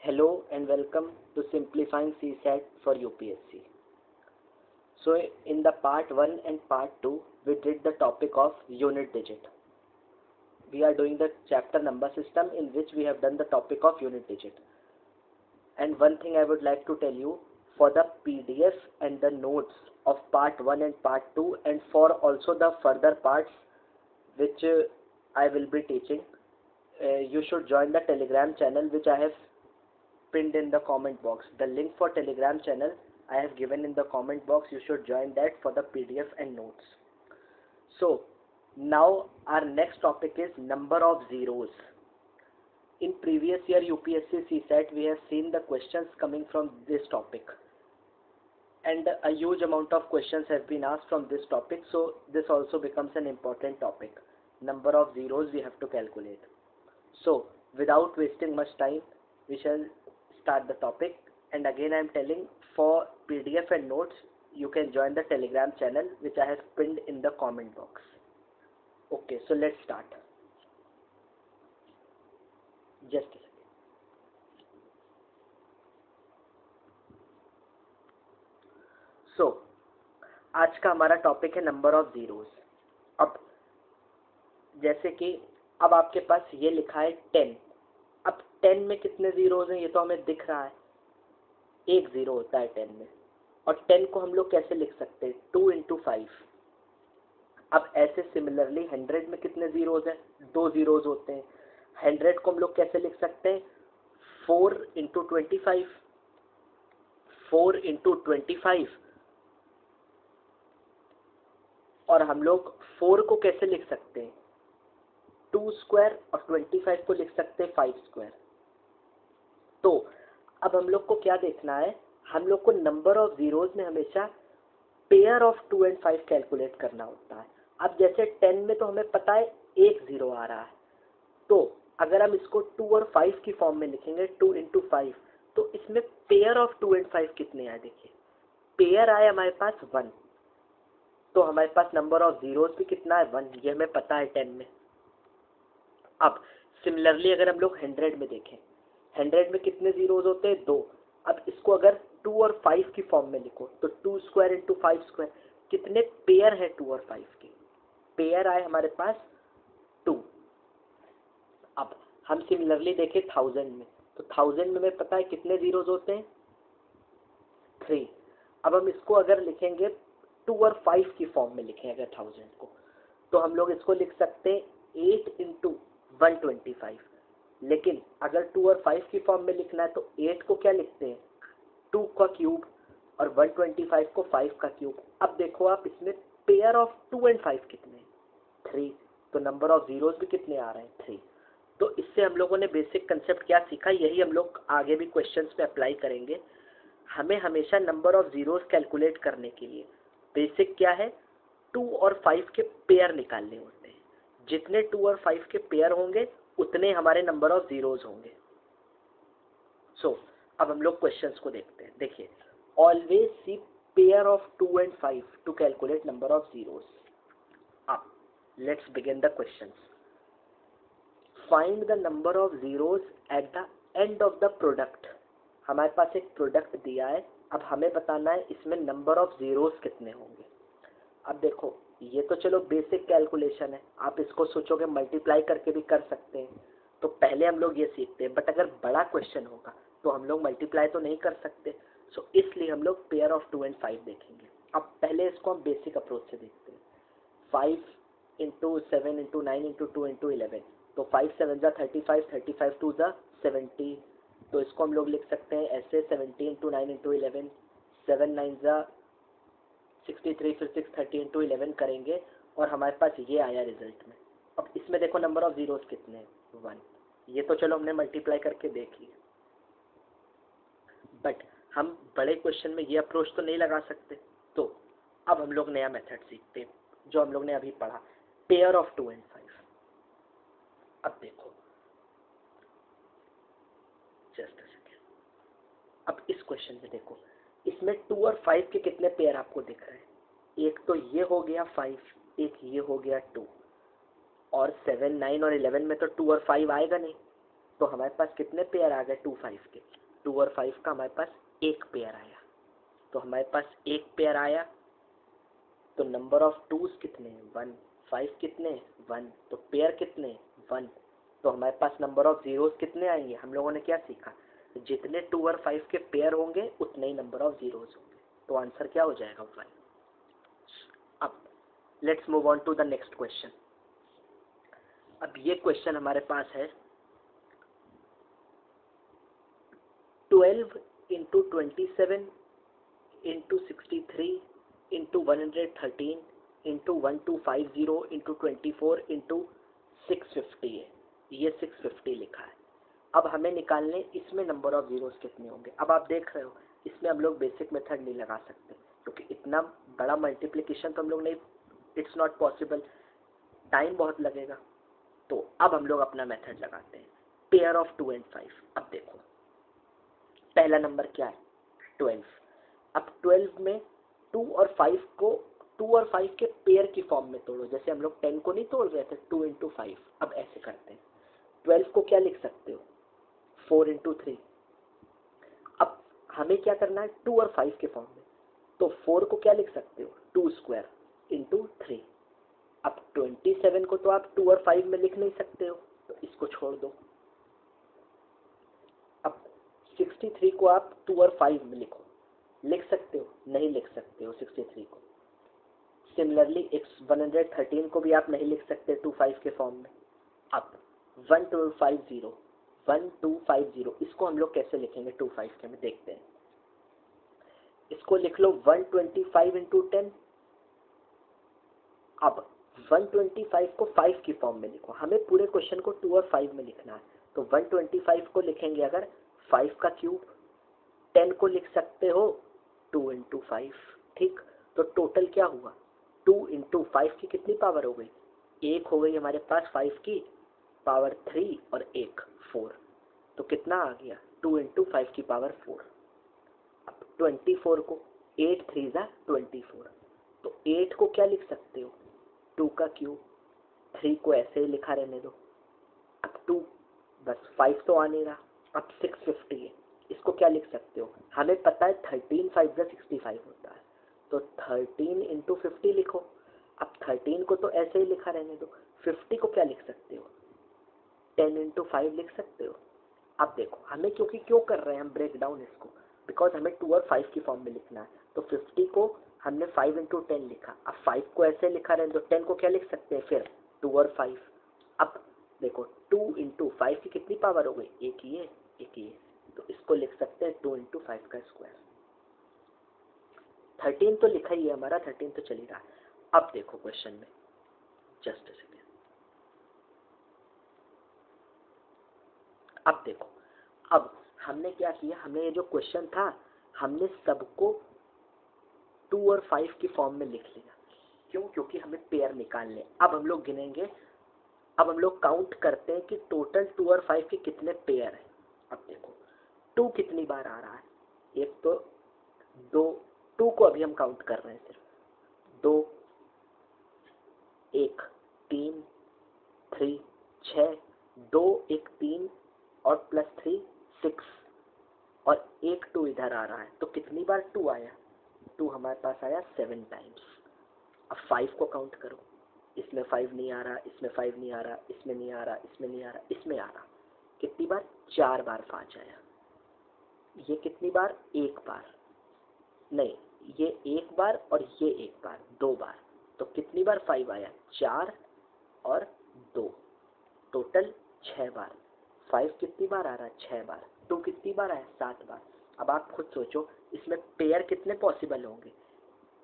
Hello and welcome to Simplifying CSAT for UPSC. So in the part 1 and part 2, we did the topic of unit digit. We are doing the chapter number system in which we have done the topic of unit digit. And one thing I would like to tell you, for the PDF and the notes of part 1 and part 2 and for also the further parts which I will be teaching, you should join the Telegram channel which I have pinned in the comment box. The link for Telegram channel I have given in the comment box. You should join that for the PDF and notes. So now our next topic is number of zeros. In previous year UPSC CSAT we have seen the questions coming from this topic, and a huge amount of questions have been asked from this topic, so this also becomes an important topic. Number of zeros we have to calculate. So without wasting much time, we shall start the topic. And again I am telling, for PDF and notes you can join the Telegram channel which I have pinned in the comment box. Okay, so let's start. Just a second. So आज का हमारा topic है number of zeros. अब जैसे कि अब आपके पास ये लिखा है 10. अब 10 में कितने जीरोस हैं ये तो हमें दिख रहा है, एक जीरो होता है 10 में. और 10 को हम लोग कैसे लिख सकते हैं? 2 इंटू 5. अब ऐसे सिमिलरली 100 में कितने जीरोस हैं? 2 जीरोस होते हैं. 100 को हम लोग कैसे लिख सकते हैं? 4 इंटू 25. 4 इंटू 25. और हम लोग 4 को कैसे लिख सकते हैं? 2 स्क्वायर. और 25 को लिख सकते हैं 5 स्क्वायर. तो अब हम लोग को क्या देखना है? हम लोग को नंबर ऑफ जीरोस में हमेशा पेयर ऑफ 2 एंड 5 कैलकुलेट करना होता है. अब जैसे 10 में तो हमें पता है एक जीरो आ रहा है, तो अगर हम इसको 2 और 5 की फॉर्म में लिखेंगे 2 इंटू 5, तो इसमें पेयर ऑफ 2 एंड 5 कितने आए? देखिए पेयर आए हमारे पास 1, तो हमारे पास नंबर ऑफ जीरोस भी कितना है? 1. ये हमें पता है 10 में. अब सिमिलरली अगर हम लोग 100 में देखें, 100 में कितने जीरोस होते हैं? 2. अब इसको अगर 2 और 5 की फॉर्म में लिखो तो 2 स्क्वायर इंटू 5 स्क्वायर. कितने पेयर है 2 और 5 के? पेयर आए हमारे पास 2. अब हम सिमिलरली देखें 1000 में, तो 1000 में हमें पता है कितने जीरोस होते हैं? 3. अब हम इसको अगर लिखेंगे 2 और 5 की फॉर्म में लिखें अगर 1000 को, तो हम लोग इसको लिख सकते हैं 8 इंटू 125. लेकिन अगर 2 और 5 की फॉर्म में लिखना है तो 8 को क्या लिखते हैं? 2 का क्यूब, और 125 को 5 का क्यूब. अब देखो आप इसमें पेयर ऑफ 2 एंड 5 कितने हैं? 3. तो नंबर ऑफ जीरोस भी कितने आ रहे हैं? 3. तो इससे हम लोगों ने बेसिक कंसेप्ट क्या सीखा, यही हम लोग आगे भी क्वेश्चंस में अप्लाई करेंगे. हमें हमेशा नंबर ऑफ जीरोस कैलकुलेट करने के लिए बेसिक क्या है? 2 और 5 के पेयर निकालने होते हैं. जितने 2 और 5 के पेयर होंगे उतने हमारे नंबर ऑफ जीरोस होंगे. सो अब हम लोग क्वेश्चंस को देखते हैं. देखिए, always see pair of 2 and 5 to calculate number of zeros. अब let's begin the questions. Find the number of zeros at the end of the product. हमारे पास एक प्रोडक्ट दिया है. अब हमें बताना है इसमें नंबर ऑफ जीरोस कितने होंगे. अब देखो, ये तो चलो बेसिक कैलकुलेशन है, आप इसको सोचोगे मल्टीप्लाई करके भी कर सकते हैं, तो पहले हम लोग ये सीखते हैं. बट अगर बड़ा क्वेश्चन होगा तो हम लोग मल्टीप्लाई तो नहीं कर सकते, सो इसलिए हम लोग पेयर ऑफ 2 एंड 5 देखेंगे. अब पहले इसको हम बेसिक अप्रोच से देखते हैं. 5 इंटू 7 इंटू 9 इंटू 2 इंटू 11, तो 5 7 जा 35, 35 2 जा 70. तो इसको हम लोग लिख सकते हैं ऐसे 70 इंटू 9 इंटू 11, 7 9 जा 63, फिर 6 30 इंटू 11 करेंगे और हमारे पास ये आया रिजल्ट में. अब इसमें देखो नंबर ऑफ जीरोस कितने हैं? 1. ये तो चलो हमने मल्टीप्लाई करके देख लिया, बट हम बड़े क्वेश्चन में ये अप्रोच तो नहीं लगा सकते. तो अब हम लोग नया मेथड सीखते हैं जो हम लोग ने अभी पढ़ा, पेयर ऑफ 2 एंड 5. अब देखो, जस्ट अ सेकेंड. अब इस क्वेश्चन में देखो, इसमें 2 और 5 के कितने पेयर आपको दिख रहे हैं? एक तो ये हो गया 5, एक ये हो गया 2, और 7 9 और 11 में तो 2 और 5 आएगा नहीं. तो हमारे पास कितने पेयर आ गए 2 5 के, 2 और 5 का हमारे पास एक पेयर आया। तो हमारे पास एक पेयर आया तो नंबर ऑफ टूज कितने हैं 1, 5 कितने 1, तो पेयर कितने 1, तो हमारे पास नंबर ऑफ जीरोस कितने आएंगे। हम लोगों ने क्या सीखा, जितने 2 और 5 के पेयर होंगे उतने ही नंबर ऑफ जीरोस होंगे। तो आंसर क्या हो जाएगा 1। अब let's move on to the next question. अब ये क्वेश्चन हमारे पास है 12 into 27 into 63 into 113 into 1250 into 24 into 650 है। ये 650 लिखा है। अब हमें निकालने इसमें नंबर ऑफ जीरोस कितने होंगे। अब आप देख रहे हो इसमें हम लोग बेसिक मेथड नहीं लगा सकते क्योंकि इतना बड़ा मल्टीप्लिकेशन तो हम लोग नहीं, इट्स नॉट पॉसिबल, टाइम बहुत लगेगा। तो अब हम लोग अपना मेथड लगाते हैं, पेयर ऑफ 2 and 5। अब देखो पहला नंबर क्या है 12। अब 12 में 2 और 5 को 2 और 5 के पेयर की फॉर्म में तोड़ो, जैसे हम लोग 10 को नहीं तोड़ रहे थे 2 इंटू 5। अब ऐसे करते हैं 12 को क्या लिख सकते हो 4 इंटू 3। अब हमें क्या करना है 2 और 5 के फॉर्म में, तो 4 को क्या लिख सकते हो 2 स्क्वायर इंटू 3। अब 27 को तो आप 2 और 5 में लिख नहीं सकते हो तो इसको छोड़ दो। अब 63 को आप 2 और 5 में लिख सकते हो, नहीं लिख सकते हो 63 को। सिमिलरली 113 को भी आप नहीं लिख सकते 2 5 के फॉर्म में। अब 1250 इसको हम लोग कैसे लिखेंगे 2 5 के में देखते हैं। इसको लिख लो 125 इंटू 10। अब 125 को 5 की फॉर्म में लिखो, हमें पूरे क्वेश्चन को 2 और 5 में लिखना है। तो 125 को लिखेंगे अगर 5 का क्यूब, 10 को लिख सकते हो 2 इंटू 5। ठीक, तो टोटल क्या हुआ 2 इंटू 5 की कितनी पावर हो गई, एक हो गई हमारे पास 5 की पावर 3 और एक 4। तो कितना आ गया 2 इंटू 5 की पावर 4। अब 24 को 8 3 जा 24, तो 8 को क्या लिख सकते हो 2 का क्यूब, 3 को ऐसे ही लिखा रहने दो। अब 2 बस 5 तो आ नहीं रहा। अब 650 है, इसको क्या लिख सकते हो, हमें पता है 13 5 जा 65 होता है, तो 13 इंटू 50 लिखो। अब 13 को तो ऐसे ही लिखा रहने दो। 50 को क्या लिख सकते हो 10 इंटू 5 लिख सकते हो। अब देखो हमें क्यों कर रहे हैं हम ब्रेक डाउन इसको, बिकॉज हमें 2 और 5 की फॉर्म में लिखना है। तो 50 को हमने 5 इंटू 10 लिखा, अब 5 को ऐसे लिखा रहने दो। 10 को क्या लिख सकते हैं फिर 2 और 5। अब देखो 2 इंटू 5 की कितनी पावर हो गई, एक ही है, तो इसको लिख सकते हैं 2 इंटू 5 का स्क्वायर। 13 तो लिखा ही है हमारा, 13 तो चल ही रहा है। अब देखो क्वेश्चन में, जस्ट सेकेंड, अब देखो, अब हमने क्या किया, हमने ये जो क्वेश्चन था हमने सबको 2 और 5 की फॉर्म में लिख लिया। क्यों, क्योंकि हमें पेयर निकालने। अब हम लोग गिनेंगे, अब हम लोग काउंट करते हैं कि टोटल 2 और 5 के कितने पेयर हैं। अब देखो 2 कितनी बार आ रहा है, एक तो 2 को अभी हम काउंट कर रहे हैं सिर्फ 2 1 3 3 6, 2 1 3 और प्लस 3 6 और एक 2 इधर आ रहा है, तो कितनी बार 2 आया, 2 हमारे पास आया 7 टाइम्स। अब 5 को काउंट करो, इसमें 5 नहीं आ रहा, इसमें 5 नहीं आ रहा, इसमें नहीं आ रहा, इसमें नहीं आ रहा, इसमें आ रहा। कितनी बार 4 बार 5 आया। ये कितनी बार, एक बार नहीं, ये एक बार और ये एक बार, 2 बार। तो कितनी बार 5 आया, 4 और 2, टोटल 6 बार। 5 कितनी बार आ रहा है, 6 बार। 2 कितनी बार आया, 7 बार। अब आप खुद सोचो इसमें पेयर कितने पॉसिबल होंगे,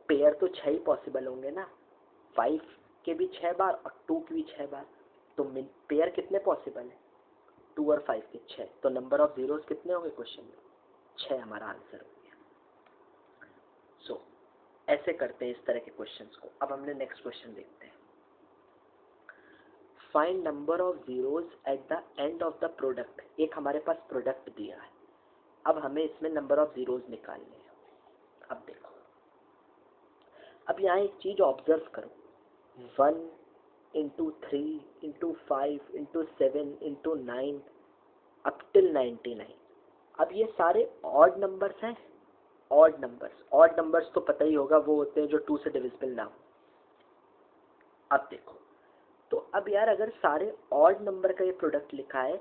पेयर तो 6 ही पॉसिबल होंगे ना, 5 के भी 6 बार और 2 के भी 6 बार। तो पेयर कितने पॉसिबल है, 2 और 5 के 6। तो नंबर ऑफ जीरोस कितने होंगे क्वेश्चन में, 6 हमारा आंसर हो गया। सो ऐसे करते हैं इस तरह के क्वेश्चंस को। अब हमने नेक्स्ट क्वेश्चन देखते हैं, find number of zeros at the end of the product. एक हमारे पास प्रोडक्ट दिया है, अब हमें इसमें नंबर ऑफ जीरोस निकालने हैं। अब देखो, अब यहाँ एक चीज ऑब्जर्व करो, 1 into 3 into 5 into 7 into 9 up till 99। अब ये सारे ऑड नंबर्स हैं, ऑड नंबर्स तो पता ही होगा, वो होते हैं जो 2 से डिविजिबल ना हो। अब देखो, तो अब यार अगर सारे ऑड नंबर का ये प्रोडक्ट लिखा है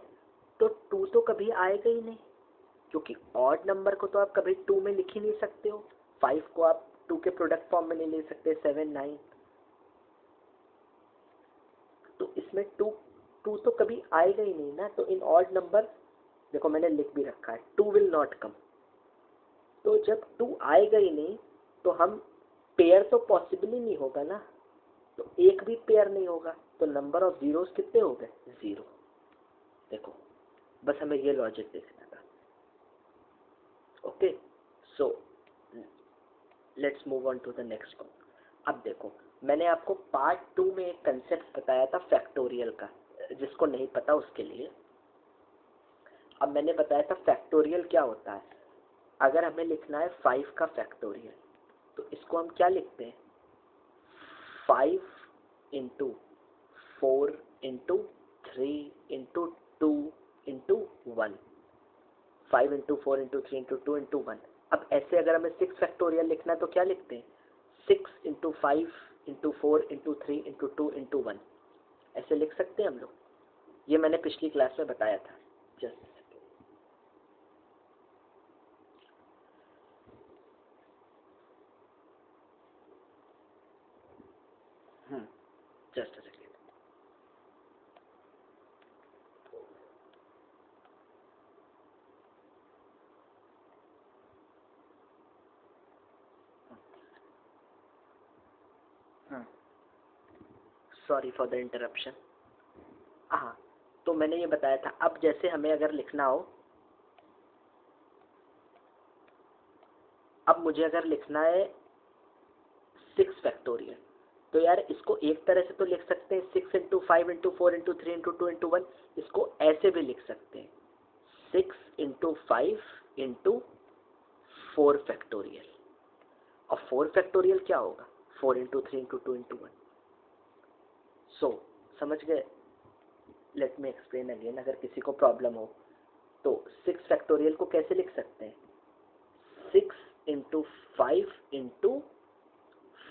तो 2 तो कभी आएगा ही नहीं, क्योंकि ऑड नंबर को तो आप कभी 2 में लिख ही नहीं सकते हो। 5 को आप 2 के प्रोडक्ट फॉर्म में नहीं ले सकते, 7, 9। तो इसमें 2 तो कभी आएगा ही नहीं ना। तो इन ऑड नंबर, देखो मैंने लिख भी रखा है, 2 विल नॉट कम। तो जब 2 आएगा ही नहीं तो हम पेयर तो पॉसिबल ही नहीं होगा ना, तो एक भी पेयर नहीं होगा, तो नंबर ऑफ जीरोस कितने हो गए? 0। देखो बस हमें ये लॉजिक देखना था। Okay, so let's move on to the next one. अब देखो, मैंने आपको पार्ट 2 में एक कंसेप्ट बताया था फैक्टोरियल का, जिसको नहीं पता उसके लिए। अब मैंने बताया था फैक्टोरियल क्या होता है। अगर हमें लिखना है 5 का फैक्टोरियल, तो इसको हम क्या लिखते हैं? 5 into 4 into 3 into 2 into 1। 5 into 4 into 3 into 2 into 1। अब ऐसे अगर हमें 6 फैक्टोरियल लिखना है तो क्या लिखते हैं? 6 into 5 into 4 into 3 into 2 into 1। ऐसे लिख सकते हैं हम लोग। ये मैंने पिछली क्लास में बताया था। Just just a second. Sorry for the interruption. हाँ, तो मैंने ये बताया था। अब जैसे हमें अगर लिखना हो, अब मुझे अगर लिखना है 6 फैक्टोरियल, तो यार इसको एक तरह से तो लिख सकते हैं 6 into 5 into 4 into 3 into 2 into 1। इसको ऐसे भी लिख सकते हैं 6 इंटू 5 इंटू 4 फैक्टोरियल। और 4 फैक्टोरियल क्या होगा? 4 इंटू 3 इंटू 2 इंटू 1। सो समझ गए? लेट मी एक्सप्लेन अगेन, अगर किसी को प्रॉब्लम हो तो 6 फैक्टोरियल को कैसे लिख सकते हैं? 6 इंटू 5 इंटू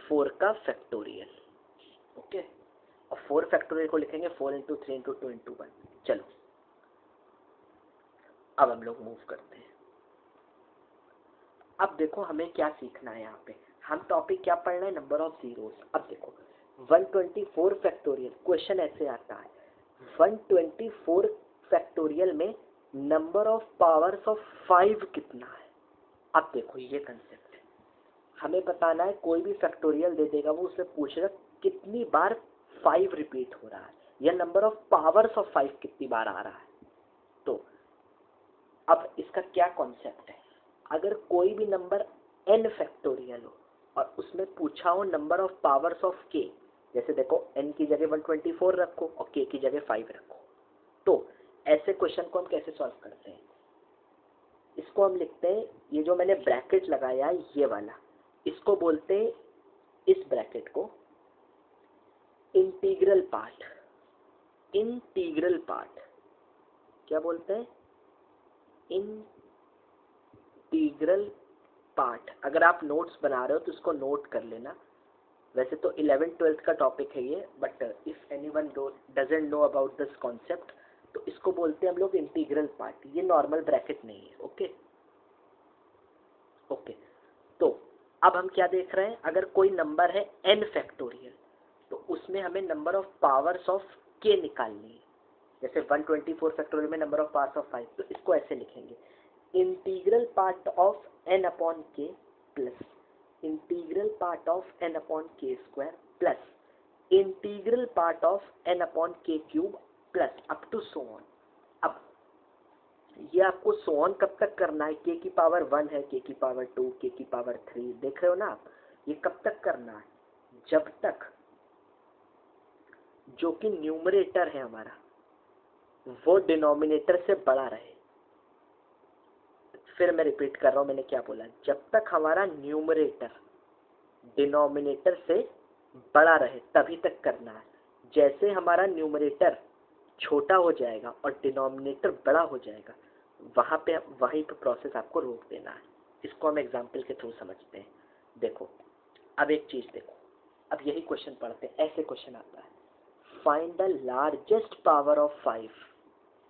4 का फैक्टोरियल। ओके, और 4 फैक्टोरियल को लिखेंगे 4 इंटू 3 इंटू 2 इंटू 1। चलो अब हम लोग मूव करते हैं। अब देखो हमें क्या सीखना है यहाँ पे। हम टॉपिक क्या पढ़ना है? Number of zeros. अब देखो 124 फैक्टोरियल, क्वेश्चन ऐसे आता है 124 फैक्टोरियल में नंबर ऑफ पावर्स ऑफ 5 कितना है? अब देखो ये कंसेप्ट है, हमें बताना है। कोई भी फैक्टोरियल दे देगा, वो उससे पूछेगा कितनी बार 5 रिपीट हो रहा है, या नंबर ऑफ पावर्स ऑफ 5 कितनी बार आ रहा है। तो अब इसका क्या कॉन्सेप्ट है? अगर कोई भी नंबर n फैक्टोरियल हो और उसमें पूछा हो number of powers of k, जैसे देखो n की जगह 124 रखो और k की जगह 5 रखो, तो ऐसे क्वेश्चन को हम कैसे सॉल्व करते हैं? इसको हम लिखते हैं, ये जो मैंने ब्रैकेट लगाया है ये वाला, इसको बोलते हैं, इस ब्रैकेट को इंटीग्रल पार्ट। इंटीग्रल पार्ट क्या बोलते हैं? Integral part. अगर आप नोट्स बना रहे हो तो इसको नोट कर लेना। वैसे तो 11th-12th का टॉपिक है ये, but if anyone doesn't know about this concept, तो इसको बोलते हैं हम लोग इंटीग्रल पार्ट। ये नॉर्मल ब्रैकेट नहीं है। ओके ओके, तो अब हम क्या देख रहे हैं? अगर कोई नंबर है n फैक्टोरियल, तो उसमें हमें number of powers of k निकालनी है। जैसे 124 फैक्टोरियल में नंबर ऑफ पावर्स ऑफ 5, तो इसको ऐसे लिखेंगे integral part of n upon k plus integral part of n upon k square plus integral part of n upon k cube plus up to so on. अब ये आपको so on कब तक करना है? k की पावर 1 है, k की पावर 2, k की पावर 3, देख रहे हो ना आप? ये कब तक करना है? जब तक जो कि न्यूमरेटर है हमारा वो डिनोमिनेटर से बड़ा रहे। फिर मैं रिपीट कर रहा हूं, मैंने क्या बोला? जब तक हमारा न्यूमरेटर डिनोमिनेटर से बड़ा रहे तभी तक करना है। जैसे हमारा न्यूमरेटर छोटा हो जाएगा और डिनोमिनेटर बड़ा हो जाएगा, वहीं पे प्रोसेस आपको रोक देना है। इसको हम एग्जाम्पल के थ्रू समझते हैं। देखो अब एक चीज देखो, अब यही क्वेश्चन पढ़ते हैं। ऐसे क्वेश्चन आता है, find the largest power of 5,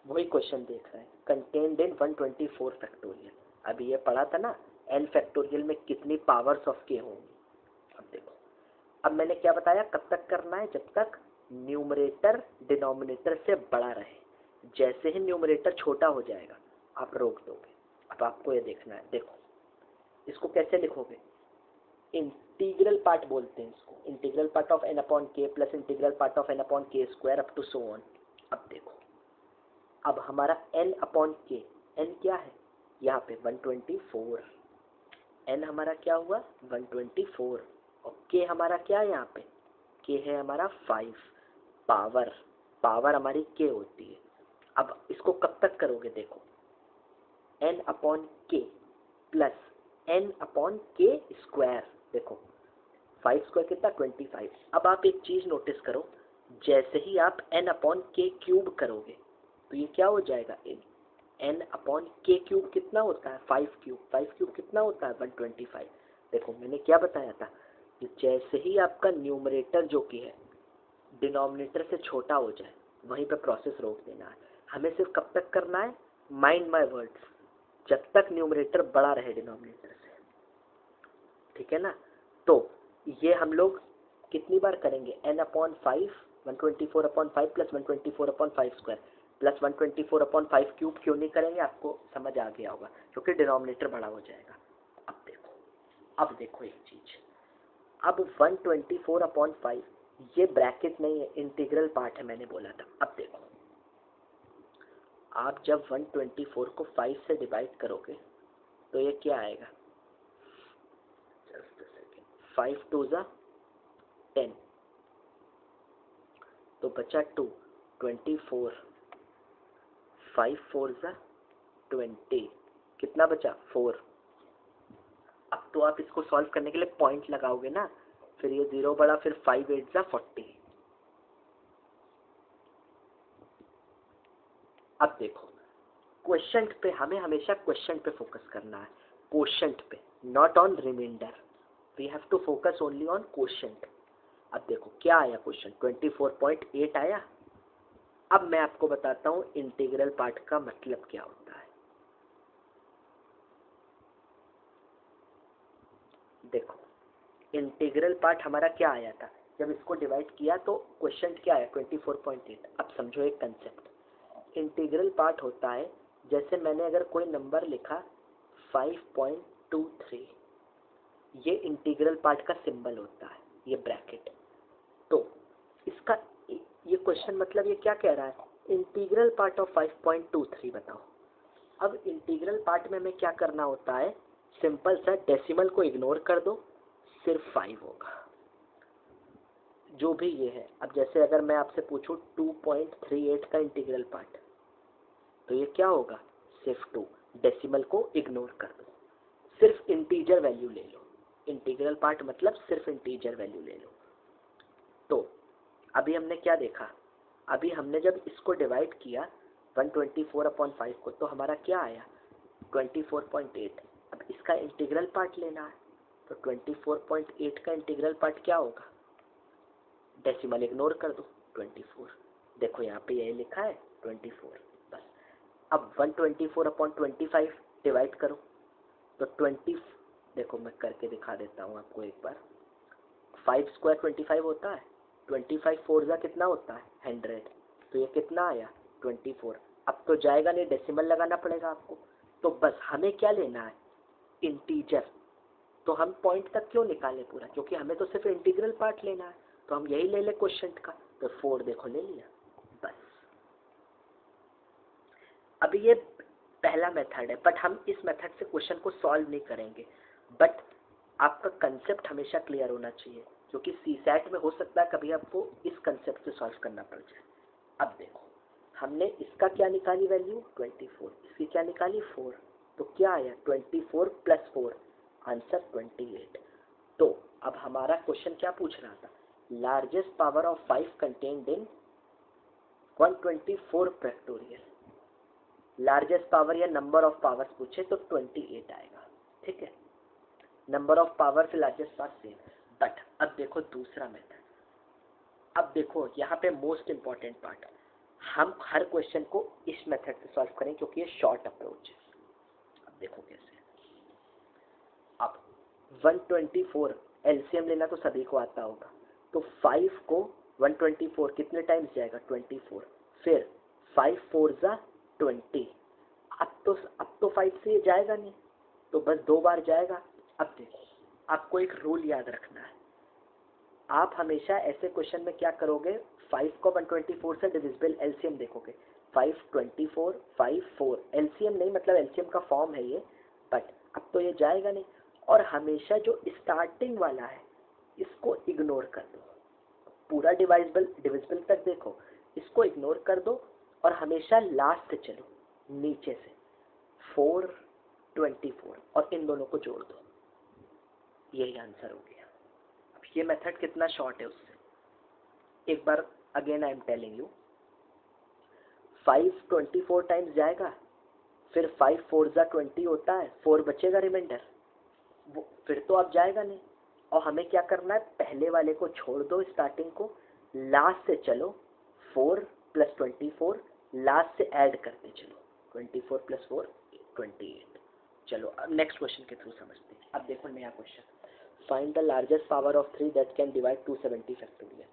वही क्वेश्चन देख रहे हैं, कंटेन्ड इन 124 फैक्टोरियल। अभी ये पढ़ा था ना n फैक्टोरियल में कितनी पावर्स ऑफ k होंगी। अब देखो, अब मैंने क्या बताया, कब तक करना है, जब तक न्यूमरेटर डिनोमिनेटर से बड़ा रहे। जैसे ही न्यूमरेटर छोटा हो जाएगा आप रोक दोगे। अब आपको ये देखना है, देखो इसको कैसे लिखोगे, इंटीग्रल पार्ट बोलते हैं इसको, integral part of n upon k plus integral part of n upon k square up to so on. अब देखो, अब हमारा n अपॉन k, n क्या है यहाँ पे 124, n हमारा क्या हुआ 124, और k हमारा क्या है यहाँ पे, k है हमारा 5, पावर हमारी k होती है। अब इसको कब तक करोगे, देखो n upon k plus n upon k square, देखो 5 स्क्वायर कितना 25। अब आप एक चीज नोटिस करो, जैसे ही आप n अपॉन k क्यूब करोगे तो ये क्या हो जाएगा, n अपॉन k क्यूब कितना होता है 5 क्यूब कितना होता है 125। देखो मैंने क्या बताया था कि जैसे ही आपका न्यूमरेटर जो कि है डिनोमिनेटर से छोटा हो जाए वहीं पे प्रोसेस रोक देना है। हमें सिर्फ कब तक करना है, माइंड माय वर्ड्स, जब तक न्यूमरेटर बड़ा रहे डिनोमिनेटर से, ठीक है ना। तो ये हम लोग कितनी बार करेंगे, n upon 5 124 upon 5 plus 124 upon 5 square plus 124 upon 5 cube क्यों नहीं करेंगे, आपको समझ आ गया होगा, क्योंकि डिनोमिनेटर बड़ा हो जाएगा। अब देखो एक चीज, अब 124 अपॉन 5 ये ब्रैकेट नहीं है, इंटीग्रल पार्ट है, मैंने बोला था। अब देखो आप जब 124 को 5 से डिवाइड करोगे तो ये क्या आएगा, जस्ट अ सेकेंड, 5 2 ज़ा 10, तो बचा 2, 24, 5 4 ज़ा 20, कितना बचा 4। अब तो आप इसको सॉल्व करने के लिए पॉइंट लगाओगे ना, फिर ये 0 बड़ा, फिर 5 8 ज़ा 40। अब देखो क्वेश्चन पे, हमें हमेशा क्वेश्चन पे फोकस करना है, क्वेश्चन पे, not on remainder. We have to focus only on question. अब देखो क्या आया क्वेश्चन, 24.8 आया। अब मैं आपको बताता हूँ इंटीग्रल पार्ट का मतलब क्या होता है। देखो इंटीग्रल पार्ट हमारा क्या आया था, जब इसको डिवाइड किया तो क्वेश्चन क्या आया 24.8। अब समझो एक कंसेप्ट, इंटीग्रल पार्ट होता है, जैसे मैंने अगर कोई नंबर लिखा 5.23, ये इंटीग्रल पार्ट का सिंबल होता है, ये ब्रैकेट। तो इसका ये क्वेश्चन मतलब ये क्या कह रहा है, इंटीग्रल पार्ट ऑफ 5.23 बताओ। अब इंटीग्रल पार्ट में हमें क्या करना होता है, सिंपल सा, डेसिमल को इग्नोर कर दो, सिर्फ 5 होगा जो भी ये है। अब जैसे अगर मैं आपसे पूछूं 2.38 का इंटीग्रल पार्ट, तो ये क्या होगा, सिर्फ 2, डेसिमल को इग्नोर कर दो, सिर्फ इंटीजर वैल्यू ले लो। इंटीग्रल पार्ट मतलब सिर्फ इंटीजर वैल्यू ले लो। तो अभी हमने क्या देखा, अभी हमने जब इसको डिवाइड किया 124/5 को, तो हमारा क्या आया 24.8। अब इसका इंटीग्रल पार्ट लेना है, तो 24.8 का इंटीग्रल पार्ट क्या होगा, डेसिमल इग्नोर कर दो 24। देखो यहाँ पे यही लिखा है 24, बस। अब 124/25 डिवाइड करो तो 20, देखो मैं करके दिखा देता हूँ आपको एक बार। 5 स्क्वायर 25 होता है, 25 4 जा कितना होता है 100, तो ये कितना आया 24। अब तो जाएगा नहीं, डेसिमल लगाना पड़ेगा आपको। तो बस हमें क्या लेना है, इंटीजर। तो हम पॉइंट तक क्यों निकाले पूरा, क्योंकि हमें तो सिर्फ इंटीग्रल पार्ट लेना है, तो हम यही ले ले क्वेश्चन का। तो 4 देखो ले लिया, बस। अभी ये पहला मेथड है, बट हम इस मेथड से क्वेश्चन को सॉल्व नहीं करेंगे, बट आपका कंसेप्ट हमेशा क्लियर होना चाहिए, क्योंकि सीसैट में हो सकता है कभी आपको इस कंसेप्ट से सॉल्व करना पड़ जाए। अब देखो हमने इसका क्या निकाली वैल्यू 24, इसकी क्या निकाली 4, तो क्या आया 24 + 4, आंसर 28। तो अब हमारा क्वेश्चन क्या पूछ रहा था, largest power of 5 contained in 124 factorial, largest power या नंबर ऑफ पावर्स पूछे तो 28 आएगा, ठीक है। नंबर ऑफ पावर से लार्जेस्ट पावर सेम। बट अब देखो दूसरा मेथड, अब देखो यहाँ पे मोस्ट इंपॉर्टेंट पार्ट, हम हर क्वेश्चन को इस मेथड से सॉल्व करें क्योंकि ये शॉर्ट अप्रोच है। अब देखो कैसे, अब 124 एलसीएम लेना तो सभी को आता होगा, तो 5 को 124 कितने टाइम्स जाएगा, 24, फिर 5 4 जा 20। अब तो 5 से ये जाएगा नहीं, तो बस 2 बार जाएगा। अब देखो आपको एक रूल याद रखना है, आप हमेशा ऐसे क्वेश्चन में क्या करोगे, 5 को 124 से डिविजिबल एलसीएम देखोगे, 5 24 5 4, एलसीएम नहीं मतलब एलसीएम का फॉर्म है ये, बट अब तो ये जाएगा नहीं। और हमेशा जो स्टार्टिंग वाला है इसको इग्नोर कर दो, पूरा डिविजिबल तक देखो, इसको इग्नोर कर दो और हमेशा लास्ट से चलो नीचे से, 4 24 और इन दोनों को जोड़ दो, यही आंसर हो गया। अब ये मेथड कितना शॉर्ट है उससे, एक बार again I am telling you, 5 24 times जाएगा, फिर 5 4 जा 20 होता है, 4 बचेगा रिमाइंडर, वो फिर तो अब जाएगा नहीं। और हमें क्या करना है, पहले वाले को छोड़ दो स्टार्टिंग को, लास्ट से चलो, 4 + 24 लास्ट से ऐड करते चलो, 24 + 4 28। चलो अब नेक्स्ट क्वेश्चन के थ्रू समझते हैं। अब देखो नया question, find the largest power of 3 that can divide 270 factorial.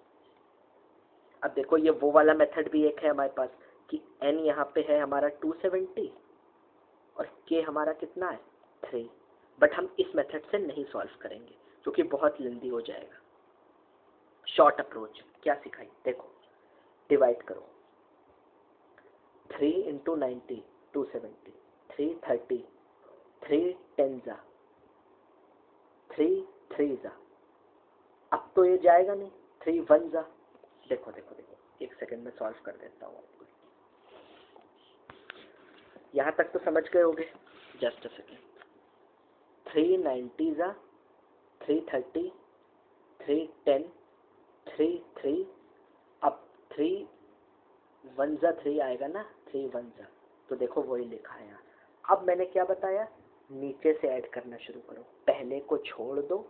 अब देखो ये वो वाला मेथड भी एक है हमारे पास कि n यहाँ पे है हमारा 270 और k हमारा कितना है 3, बट हम इस मेथड से नहीं सॉल्व करेंगे क्योंकि बहुत लेंदी हो जाएगा। शॉर्ट अप्रोच क्या सिखाई, देखो डिवाइड करो, 3 × 90 270, 3 30, 3 10 जा, 3 3 जा, अब तो ये जाएगा नहीं, 3 1 जा, देखो देखो देखो एक सेकंड में सॉल्व कर देता हूँ आपको, यहाँ तक तो समझ गए होगे, जस्ट अ सेकेंड, 3 90 जा, 3 30, 3 10, 3 3, अब 3 1 जा 3 आएगा ना, 3 1 जा, तो देखो वही लिखा है यहाँ। अब मैंने क्या बताया, नीचे से ऐड करना शुरू करो, पहले को छोड़ दो,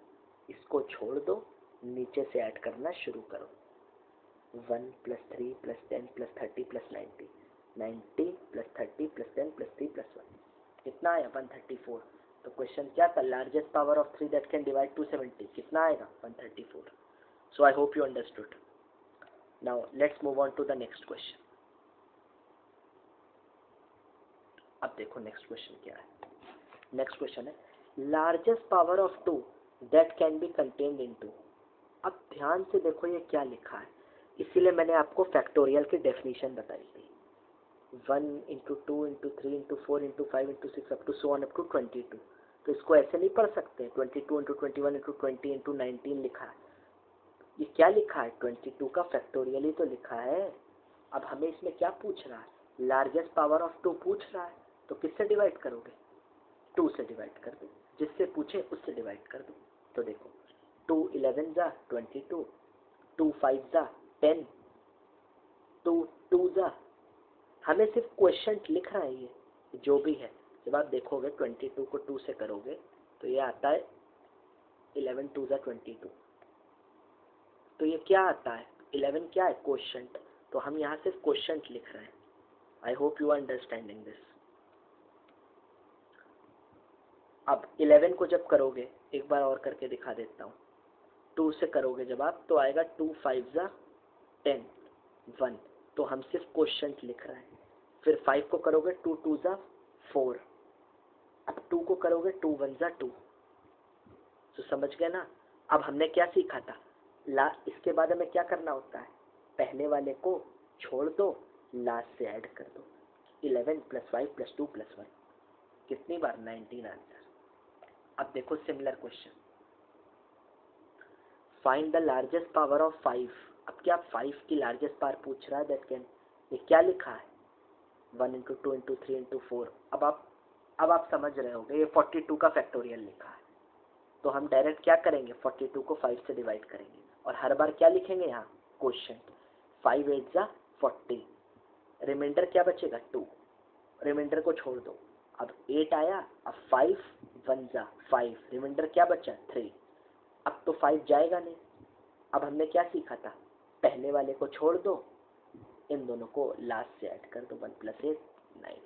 इसको छोड़ दो, नीचे से ऐड करना शुरू करो, 1 + 3 + 10 + 30 + 90, 90 + 30 + 10 + 3 + 1, कितना आया 134। तो क्वेश्चन क्या था, largest power of 3 that can divide 270, कितना आएगा 134। So I hope you understood. Now let's move on to the next question. अब देखो नेक्स्ट क्वेश्चन क्या है, नेक्स्ट क्वेश्चन है largest power of 2 that can be contained in 2। अब ध्यान से देखो ये क्या लिखा है, इसीलिए मैंने आपको फैक्टोरियल की डेफिनेशन बताई थी, 1 × 2 × 3 × 4 × 5 × 6 up to so on up to 22। तो इसको ऐसे नहीं पढ़ सकते, 22 × 21 × 20 × 19 लिखा है, ये क्या लिखा है 22 का फैक्टोरियल ही तो लिखा है। अब हमें इसमें क्या पूछ रहा है, लार्जेस्ट पावर ऑफ 2 पूछ रहा है, तो किससे डिवाइड करोगे, 2 से डिवाइड कर दो, जिससे पूछे उससे डिवाइड कर दो। तो देखो 2 11 जा 22, 2 5 जा 10, 2 2 जा, हमें सिर्फ क्वेश्चन लिख रहा है ये जो भी है। जब आप देखोगे 22 को 2 से करोगे तो ये आता है 11 2 जा 22, तो ये क्या आता है 11 क्या है क्वेश्चन, तो हम यहाँ सिर्फ क्वेश्चन लिख रहे हैं। I hope you are understanding this. अब 11 को जब करोगे, एक बार और करके दिखा देता हूँ, 2 से करोगे जब आप तो आएगा 2 5 जा 10 1, तो हम सिर्फ क्वेश्चन लिख रहे हैं। फिर 5 को करोगे 2 2 जा 4, अब 2 को करोगे 2 1 जा 2, तो समझ गए ना। अब हमने क्या सीखा था, इसके बाद हमें क्या करना होता है, पहले वाले को छोड़ दो, लास्ट से ऐड कर दो, 11 + 5 + 2 + 1, कितनी बार 19 आंसर। अब देखो similar question, find the largest power of 5। अब क्या 5 की लार्जेस्ट पावर पूछ रहा है, दैट कैन, ये क्या लिखा है 1 × 2 × 3 × 4। अब आप समझ रहे होगे, ये 42 का फैक्टोरियल लिखा है, तो हम डायरेक्ट क्या करेंगे 42 को 5 से डिवाइड करेंगे और हर बार क्या लिखेंगे यहाँ क्वेश्चन, 5 8 जा 40, रिमाइंडर क्या बचेगा 2, रिमाइंडर को छोड़ दो। अब 8 आया, अब 5 1 जा 5, रिमाइंडर क्या बचा 3, अब तो 5 जाएगा नहीं। अब हमने क्या सीखा था, पहले वाले को छोड़ दो, इन दोनों को लास्ट से ऐड कर दो, 1 + 8 9।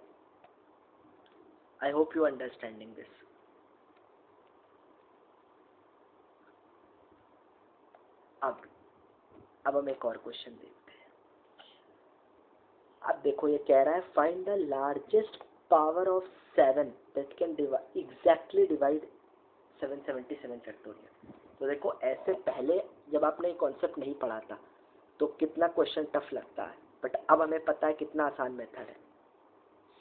आई होप यू अंडरस्टैंडिंग दिस। अब हम एक और क्वेश्चन देखते हैं। अब देखो ये कह रहा है find the largest power of 7 that can exactly divide 777 factorial. तो देखो ऐसे पहले जब आपने ये कॉन्सेप्ट नहीं पढ़ा था तो कितना क्वेश्चन टफ लगता है, बट अब हमें पता है कितना आसान मेथड है।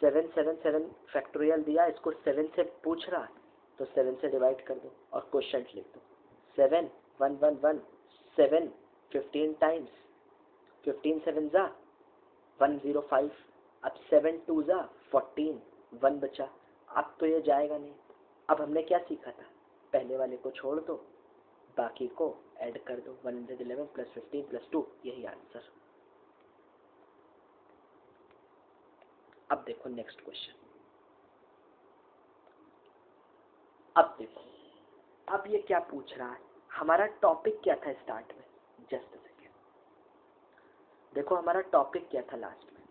777 फैक्टोरियल दिया, इसको 7 से पूछ रहा है तो 7 से डिवाइड कर दो और क्वेश्चन लिख दो। 7 1 1 1 7 15 टाइम्स, 15 7 जा 105, अब 7 2 जा 14, 1 बचा। अब तो ये जाएगा नहीं। अब हमने क्या सीखा था, पहले वाले को छोड़ दो, बाकी को ऐड कर दो, 111 + 15 + 2, यही आंसर। अब देखो नेक्स्ट क्वेश्चन। अब देखो, अब ये क्या पूछ रहा है, हमारा टॉपिक क्या था स्टार्ट में, जस्ट सेकेंड। देखो हमारा टॉपिक क्या था लास्ट में,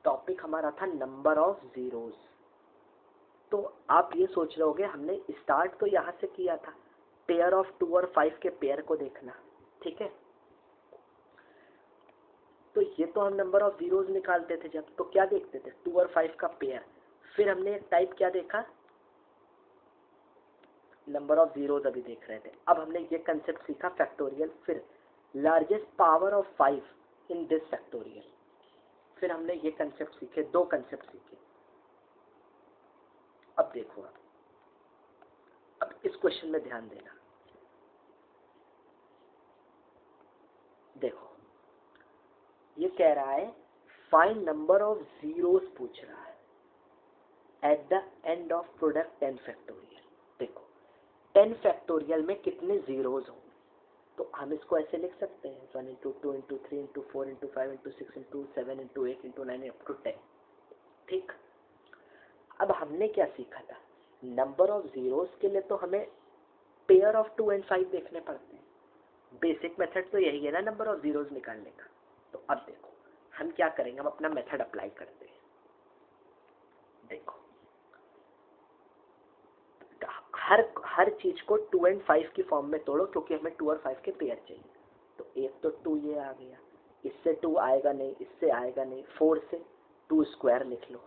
टॉपिक हमारा था नंबर ऑफ जीरोस। तो आप ये सोच रहे होगे हमने स्टार्ट तो यहाँ से किया था, पेयर ऑफ 2 और 5 के पेयर को देखना, ठीक है। तो ये तो हम नंबर ऑफ जीरोस निकालते थे जब, तो क्या देखते थे 2 और 5 का पेयर। फिर हमने एक टाइप क्या देखा, नंबर ऑफ जीरोस अभी देख रहे थे। अब हमने ये कंसेप्ट सीखा फैक्टोरियल, फिर largest power of 5 in this factorial, फिर हमने ये कंसेप्ट सीखे, 2 कंसेप्ट सीखे। अब देखो, अब इस क्वेश्चन में ध्यान देना। देखो ये कह रहा है फाइंड नंबर ऑफ जीरोस पूछ रहा है eight the end of product 10 factorial. देखो 10 फैक्टोरियल में कितने जीरोस होंगे, तो हम इसको ऐसे लिख सकते हैं 1 × 2 × 3 × 4 × 5 × 6 × 7 × 8 × 9 up to 10, ठीक। अब हमने क्या सीखा था, नंबर ऑफ जीरोस के लिए तो हमें पेयर ऑफ 2 और 5 देखने पड़ते हैं। बेसिक मेथड तो यही है ना नंबर ऑफ जीरोस निकालने का। तो अब देखो हम क्या करेंगे, हम अपना मेथड अप्लाई करते हैं। देखो हर चीज को 2 और 5 की फॉर्म में तोड़ो, क्योंकि हमें 2 और 5 के पेयर चाहिए। तो एक तो 2 ये आ गया, इससे 2 आएगा नहीं, इससे आएगा नहीं, 4 से 2 स्क्वायर लिख लो,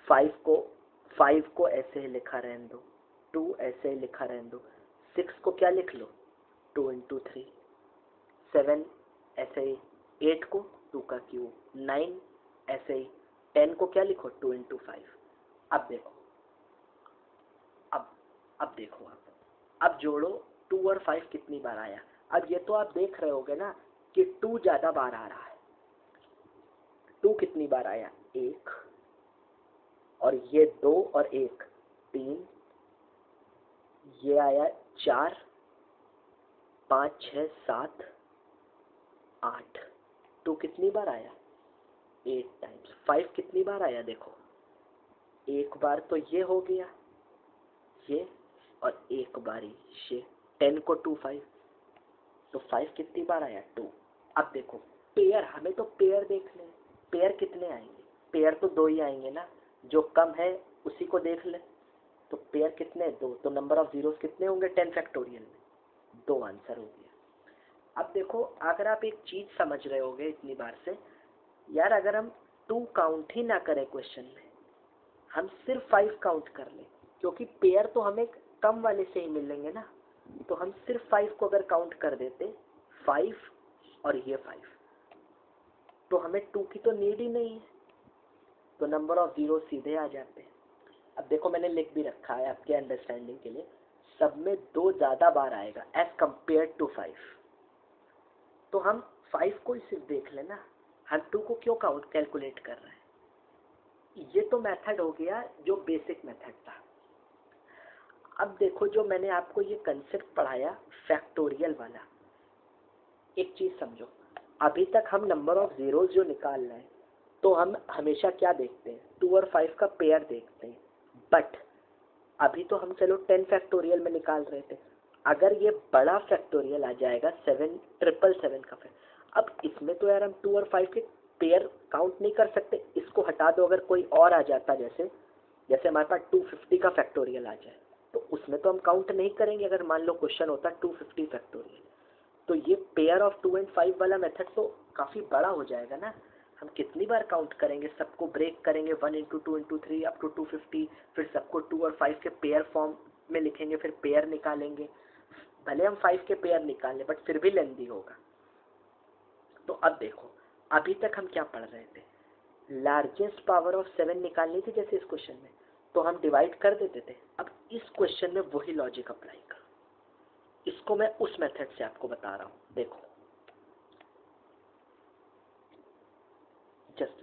5 को ऐसे ही लिखा रहने दो, 2 ऐसे ही लिखा रहने दो, 6 को क्या लिख लो 2 × 3, 7 ऐसे ही, 8 को 2 का क्यूब, 9 ऐसे ही, 10 को क्या लिखो 2 × 5। अब देखो, अब देखो अब जोड़ो 2 और 5 कितनी बार आया। अब ये तो आप देख रहे होगे ना कि 2 ज्यादा बार आ रहा है। 2 कितनी बार आया 1, और ये 2 और 1 3, ये आया 4 5 6 7 8। 2 कितनी बार आया 8 टाइम्स। 5 कितनी बार आया, देखो एक बार तो ये हो गया ये, और एक बारी ये, 10 को 2 5, तो 5 कितनी बार आया 2। अब देखो पेयर, हमें तो पेयर देखने, पेयर कितने आएंगे, पेयर तो 2 ही आएंगे ना, जो कम है उसी को देख ले। तो पेयर कितने 2, तो नंबर ऑफ जीरोस कितने होंगे 10 फैक्टोरियल में 2, आंसर हो गया। अब देखो अगर आप एक चीज समझ रहे होगे इतनी बार से, यार अगर हम 2 काउंट ही ना करें क्वेश्चन में, हम सिर्फ 5 काउंट कर ले, क्योंकि पेयर तो हमें कम वाले से ही मिलेंगे ना, तो हम सिर्फ 5 को अगर काउंट कर देते 5 और ये 5, तो हमें 2 की तो नीड ही नहीं है, तो नंबर ऑफ जीरो सीधे आ जाते हैं। अब देखो मैंने लिख भी रखा है आपके अंडरस्टैंडिंग के लिए, सब में 2 ज्यादा बार आएगा एज कंपेयर टू 5। तो हम 5 को ही सिर्फ देख लेना, हम 2 को क्यों काउंट कैलकुलेट कर रहे हैं। ये तो मेथड हो गया जो बेसिक मेथड था। अब देखो जो मैंने आपको ये कंसेप्ट पढ़ाया फैक्टोरियल वाला, एक चीज समझो, अभी तक हम नंबर ऑफ जीरोस जो निकाल रहे हैं तो हम हमेशा क्या देखते हैं, 2 और 5 का पेयर देखते हैं। बट अभी तो हम चलो 10 फैक्टोरियल में निकाल रहे थे, अगर ये बड़ा फैक्टोरियल आ जाएगा 7,777 का अब इसमें तो यार हम 2 और 5 के पेयर काउंट नहीं कर सकते। इसको हटा दो, अगर कोई और आ जाता, जैसे जैसे हमारे पास 250 का फैक्टोरियल आ जाए, तो उसमें तो हम काउंट नहीं करेंगे। अगर मान लो क्वेश्चन होता 250 फैक्टोरियल, तो ये पेयर ऑफ 2 एंड 5 वाला मेथड तो काफ़ी बड़ा हो जाएगा ना। हम कितनी बार काउंट करेंगे, सबको ब्रेक करेंगे 1 इंटू 2 इंटू 3 अप टू 250, फिर सबको 2 और 5 के पेयर फॉर्म में लिखेंगे, फिर पेयर निकालेंगे। भले हम 5 के पेयर निकाल लें, बट फिर भी लेंदी होगा। तो अब देखो, अभी तक हम क्या पढ़ रहे थे, लार्जेस्ट पावर ऑफ 7 निकालनी थी जैसे इस क्वेश्चन में, तो हम डिवाइड कर देते थे। अब इस क्वेश्चन में वही लॉजिक अप्लाई कर, इसको मैं उस मेथड से आपको बता रहा हूं। देखो जस्ट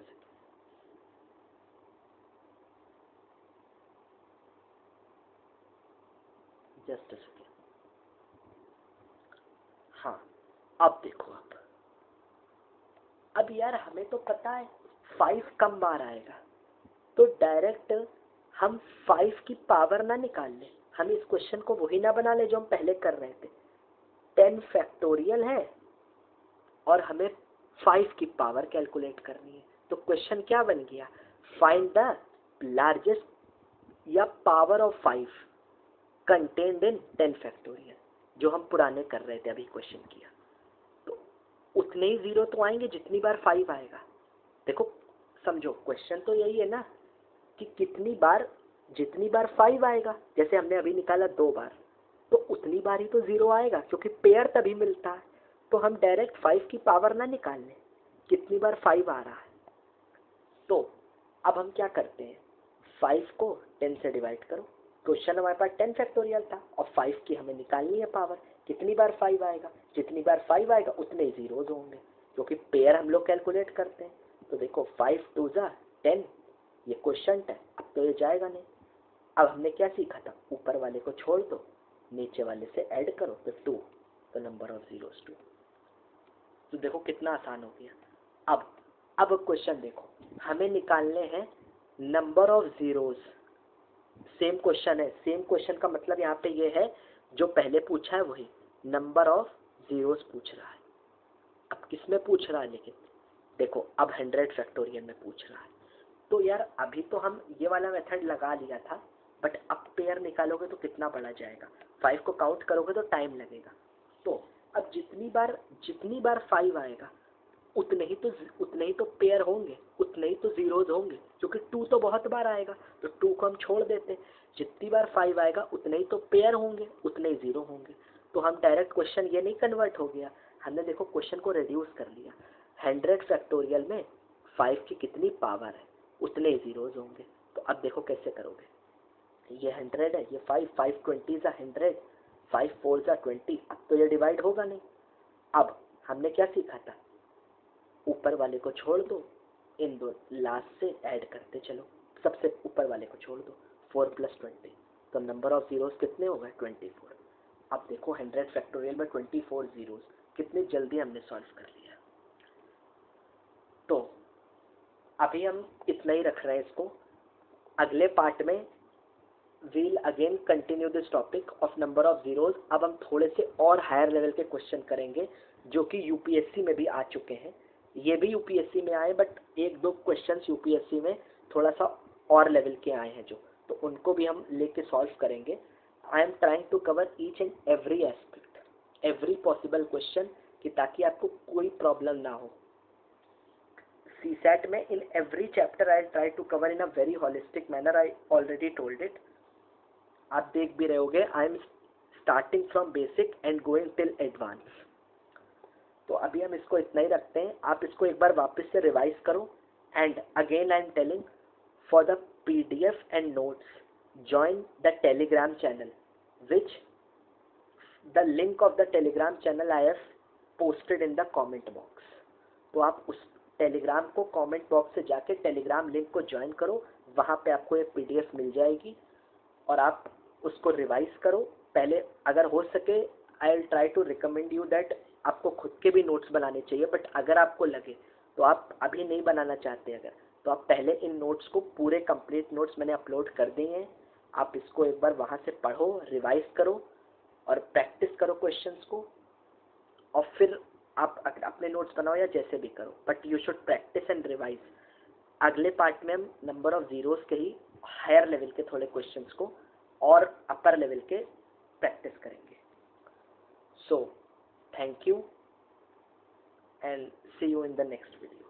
जस्ट हाँ, अब देखो, अब यार हमें तो पता है 5 कम बार आएगा, तो डायरेक्ट हम 5 की पावर ना निकाल लें, हम इस क्वेश्चन को वही ना बना ले जो हम पहले कर रहे थे। 10 फैक्टोरियल है और हमें 5 की पावर कैलकुलेट करनी है, तो क्वेश्चन क्या बन गया, फाइंड द लार्जेस्ट या power of 5 contained in 10 factorial, जो हम पुराने कर रहे थे, अभी क्वेश्चन किया। तो उतने ही जीरो तो आएंगे जितनी बार 5 आएगा। देखो समझो, क्वेश्चन तो यही है ना कि कितनी बार, जितनी बार 5 आएगा, जैसे हमने अभी निकाला 2 बार, तो उतनी बार ही तो जीरो आएगा, क्योंकि पेयर तभी मिलता है। तो हम डायरेक्ट 5 की पावर ना निकाल लें, कितनी बार 5 आ रहा है। तो अब हम क्या करते हैं, 5 को 10 से डिवाइड करो। क्वेश्चन हमारे पास 10 फैक्टोरियल था और 5 की हमें निकालनी है पावर, कितनी बार 5 आएगा, जितनी बार 5 आएगा उतने ही जीरोज होंगे, क्योंकि पेयर हम लोग कैलकुलेट करते हैं। तो देखो 5 2 जा 10, ये क्वेश्चन है, अब तो ये जाएगा नहीं। अब हमने क्या सीखा था, ऊपर वाले को छोड़ दो, नीचे वाले से ऐड करो, तो 2, तो नंबर ऑफ जीरोस 2। तो देखो कितना आसान हो गया। अब क्वेश्चन देखो, हमें निकालने हैं number of zeros. Same question है, सेम क्वेश्चन का मतलब यहाँ पे ये है जो पहले पूछा है वही, नंबर ऑफ जीरोस पूछ रहा है। अब किस में पूछ रहा है, लेकिन देखो अब 100 फैक्टोरियल में पूछ रहा है। तो यार अभी तो हम ये वाला मेथड लगा लिया था, बट अब पेयर निकालोगे तो कितना बड़ा जाएगा, 5 को काउंट करोगे तो टाइम लगेगा। तो अब जितनी बार 5 आएगा उतने ही तो पेयर होंगे, उतने ही तो जीरोज होंगे, क्योंकि 2 तो बहुत बार आएगा, तो 2 को हम छोड़ देते। जितनी बार 5 आएगा उतने ही तो पेयर होंगे, उतने ही जीरो होंगे। तो हम डायरेक्ट क्वेश्चन ये नहीं कन्वर्ट हो गया, हमने देखो क्वेश्चन को रिड्यूस कर लिया। 100 फैक्टोरियल में 5 की कितनी पावर है, उतने ही जीरोज होंगे। तो अब देखो कैसे करोगे, ये 100 है, ये 5 20 जा 100, 5 4 जा 20, अब तो ये डिवाइड होगा नहीं। अब हमने क्या सीखा था, ऊपर वाले को छोड़ दो, इन दो लास्ट से ऐड करते चलो, सबसे ऊपर वाले को छोड़ दो, 4 + 20, तो नंबर ऑफ जीरोस कितने हो गए, 24। अब देखो 100 फैक्टोरियल में 24 जीरोस, कितनी जल्दी हमने सॉल्व कर लिया। तो अभी हम इतना ही रख रहे हैं इसको, अगले पार्ट में we'll again continue this topic of number of zeros। अब हम थोड़े से और हायर लेवल के क्वेश्चन करेंगे जो कि यूपीएससी में भी आ चुके हैं, ये भी यूपीएससी में आए, बट 1-2 क्वेश्चंस यूपीएससी में थोड़ा सा और लेवल के आए हैं जो, तो उनको भी हम लेके सॉल्व करेंगे। I am trying to cover each and every aspect, every possible question, कि ताकि आपको कोई प्रॉब्लम ना हो। CSAT में in every chapter I try to cover in a very holistic manner, I already told it, आप देख भी रहे होगे। I am starting from basic and going till advance. तो अभी हम इसको इतना ही रखते हैं, आप इसको एक बार वापस से रिवाइज करो। And again I am telling, for the PDF and notes join the Telegram channel, which the link of the Telegram channel I have posted in the comment box. तो आप उस टेलीग्राम को कॉमेंट बॉक्स से जाके Telegram link को join करो, वहाँ पे आपको एक PDF मिल जाएगी और आप उसको रिवाइज करो। पहले अगर हो सके, I will try to recommend you that आपको खुद के भी नोट्स बनाने चाहिए, बट अगर आपको लगे तो आप अभी नहीं बनाना चाहते अगर, तो आप पहले इन नोट्स को, पूरे कंप्लीट नोट्स मैंने अपलोड कर दिए हैं, आप इसको एक बार वहाँ से पढ़ो, रिवाइज करो और प्रैक्टिस करो क्वेश्चंस को, और फिर आप अपने नोट्स बनाओ या जैसे भी करो, but you should practice and revise. अगले पार्ट में हम नंबर ऑफ जीरोस के ही हायर लेवल के थोड़े क्वेश्चंस को और अपर लेवल के प्रैक्टिस करेंगे। So thank you and see you in the next video.